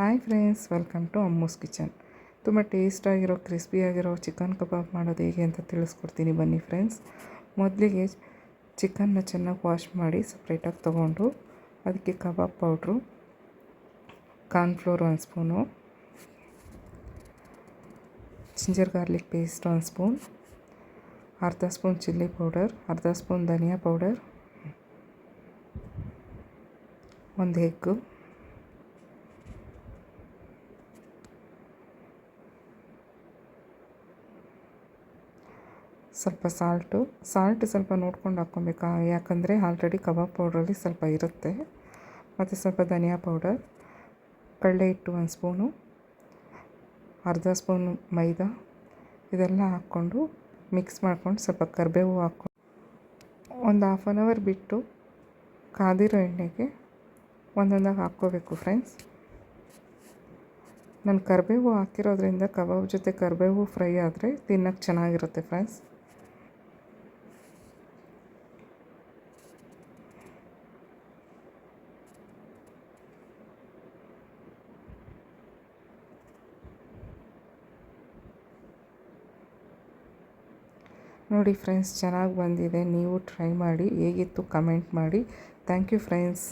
Hi friends, welcome to Ammu's kitchen. ತುಂಬ ಟೇಸ್ಟಾಗಿರೋ ಕ್ರಿಸ್ಪಿಯಾಗಿರೋ chicken ಕಬಾಬ್ ಮಾಡೋದು ಹೇಗೆ ಅಂತ ತಿಳಿಸ್ಕೊಡ್ತೀನಿ ಬನ್ನಿ ಫ್ರೆಂಡ್ಸ್. ಮೊದಲಿಗೆ ಚಿಕನ್ನ ಚೆನ್ನಾಗಿ ವಾಶ್ ಮಾಡಿ ಸಪ್ರೇಟಾಗಿ ತೊಗೊಂಡು ಅದಕ್ಕೆ kebab powder, cornflour 1 spoon, ginger garlic paste 1 spoon, ಅರ್ಧ ಸ್ಪೂನ್ ಚಿಲ್ಲಿ ಪೌಡರ್, ಅರ್ಧ ಸ್ಪೂನ್ ಧನಿಯಾ ಪೌಡರ್, 1 ಎಗ್ಗು, ಸ್ವಲ್ಪ ಸಾಲ್ಟು ಸ್ವಲ್ಪ ನೋಡ್ಕೊಂಡು ಹಾಕ್ಕೊಬೇಕು, ಯಾಕಂದರೆ ಆಲ್ರೆಡಿ ಕಬಾಬ್ ಪೌಡ್ರಲ್ಲಿ ಸ್ವಲ್ಪ ಇರುತ್ತೆ. ಮತ್ತು ಸ್ವಲ್ಪ ಧನಿಯಾ ಪೌಡರ್, ಕಡಲೆ ಹಿಟ್ಟು 1 ಸ್ಪೂನು, ಅರ್ಧ ಸ್ಪೂನು ಮೈದಾ, ಇದೆಲ್ಲ ಹಾಕ್ಕೊಂಡು ಮಿಕ್ಸ್ ಮಾಡ್ಕೊಂಡು ಸ್ವಲ್ಪ ಕರಿಬೇವು ಹಾಕ್ಕೊಂಡು ಒಂದು ಹಾಫ್ ಆನ್ ಅವರ್ ಬಿಟ್ಟು ಕಾದಿರೋ ಎಣ್ಣೆಗೆ ಒಂದೊಂದಾಗಿ ಹಾಕ್ಕೋಬೇಕು ಫ್ರೆಂಡ್ಸ್. ನಾನು ಕರಿಬೇವು ಹಾಕಿರೋದ್ರಿಂದ ಕಬಾಬ್ ಜೊತೆ ಕರಿಬೇವು ಫ್ರೈ ಆದರೆ ತಿನ್ನೋಕ್ಕೆ ಚೆನ್ನಾಗಿರುತ್ತೆ ಫ್ರೆಂಡ್ಸ್. ನೋಡಿ ಫ್ರೆಂಡ್ಸ್, ಚೆನ್ನಾಗಿ ಬಂದಿದೆ. ನೀವು ಟ್ರೈ ಮಾಡಿ, ಹೇಗಿತ್ತು ಕಮೆಂಟ್ ಮಾಡಿ. Thank you friends.